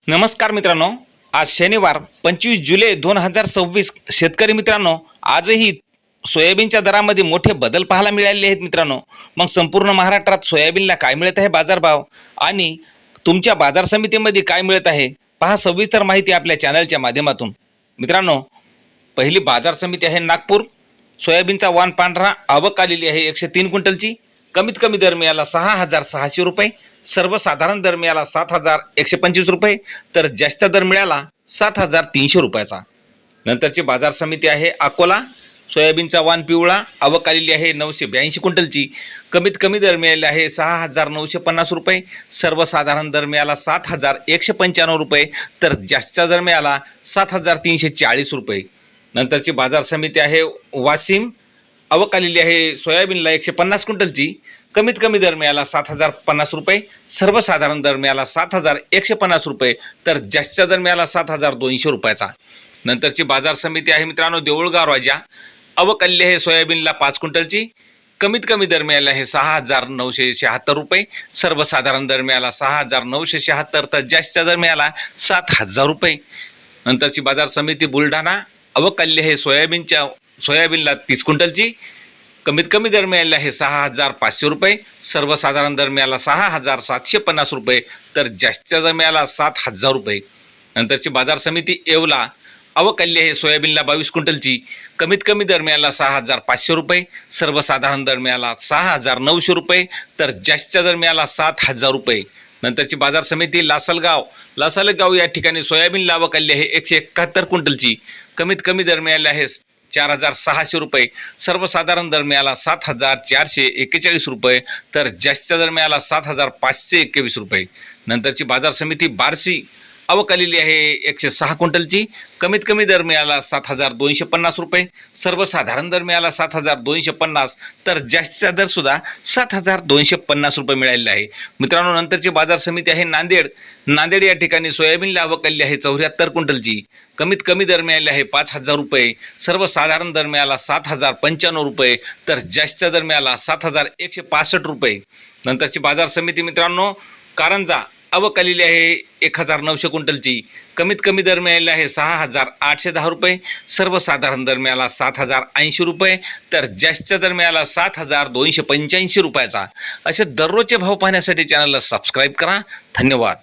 नमस्कार मित्रांनो, आज शनिवार 25 जुलै 2026. शेतकरी मित्रांनो, आजही सोयाबीनच्या दरामध्ये मोठे बदल पाहायला मिळाले आहेत मित्रांनो. मग संपूर्ण महाराष्ट्रात सोयाबीनला काय मिळत आहे बाजारभाव आणि तुमच्या बाजार समितीमध्ये काय मिळत आहे पहा सविस्तर माहिती आपल्या चॅनलच्या माध्यमातून. मित्रांनो, पहिली बाजार समिती आहे नागपूर. सोयाबीनचा वाण पांढरा आवक आलेली आहे 103 क्विंटलची. कमीत कमी दर मिळाला 6,600 रुपये, सर्वसाधारण दर मिळाला 7,125 रुपये, तर जास्त दर मिळाला 7,300 रुपयाचा. नंतरची बाजार समिती आहे अकोला. सोयाबीनचा वाण पिवळा आवक आलेली आहे 982 क्विंटलची. कमीत कमी दर मिळाले आहे 6,950 रुपये, सर्वसाधारण दर मिळाला 7,195 रुपये, तर जास्तीचा दर मिळाला 7,340 रुपये. नंतरची बाजार समिती आहे वाशिम. आवक आलेली आहे सोयाबीनला 150 क्विंटलची. कमीत कमी दर मिळाला 7,050 रुपये, सर्वसाधारण दर मिळाला 7,150 रुपये, तर जास्तीचा दर मिळाला 7,200 रुपयाचा. नंतरची बाजार समिती आहे मित्रांनो देऊळगाव राजा. आवक आलेली आहे सोयाबीनला 5 क्विंटलची. कमीत कमी दर मिळाला आहे 6,976 रुपये, सर्वसाधारण दर मिळाला 6,976, तर जास्तीचा दर मिळाला 7,000 रुपये. नंतरची बाजार समिती बुलढाणा. आवक आलेली आहे सोयाबीनला 30 क्विंटलची. कमीत कमी दर मिळाले आहे 6,500 रुपये, सर्वसाधारण दर मिळाला 6,750 रुपये, तर जास्तीचा दर मिळाला 7,000 रुपये. नंतरची बाजार समिती येवला. आवक आलेली आहे सोयाबीनला 22 क्विंटलची. कमीत कमी दर मिळाला 6,500 रुपये, सर्वसाधारण दर मिळाला 6,900 रुपये, तर जास्तीचा दर मिळाला 7,000 रुपये. नंतरची बाजार समिती लासलगाव या ठिकाणी सोयाबीनला आवक आलेली आहे 171 क्विंटलची. कमीत कमी दर मिळाले आहे 4,600 रुपये, सर्वसाधारण दर मिळाला 7,441 रुपये, तर जास्तीचा दर मिळाला 7,521 रुपये. नंतरची बाजार समिती बार्शी. आवक आलेली आहे 106 क्विंटलची. कमीत कमी दर मिळाला 7,250 रुपये, सर्वसाधारण दर मिळाला 7,250, तर जास्तीचा दर सुद्धा 7,250 रुपये मिळालेला आहे मित्रांनो. नंतरची बाजार समिती आहे नांदेड या ठिकाणी सोयाबीनला आवक आलेली आहे 74 क्विंटलची. कमीत कमी दर मिळाले आहे 5,000 रुपये, सर्वसाधारण दर मिळाला 7,095 रुपये, तर जास्तीचा दर मिळाला 7,165 रुपये. नंतरची बाजार समिती मित्रांनो कारंजा. आवक आलेली आहे 1,900 क्विंटलची. कमीत कमी दर मिळाले आहे 6,810 रुपये, सर्वसाधारण दर मिळाला 7,080 रुपये, तर जास्तीचा दर मिळाला 7,285 रुपयाचा. असे दररोजचे भाव पाहण्यासाठी चॅनलला सबस्क्राईब करा. धन्यवाद.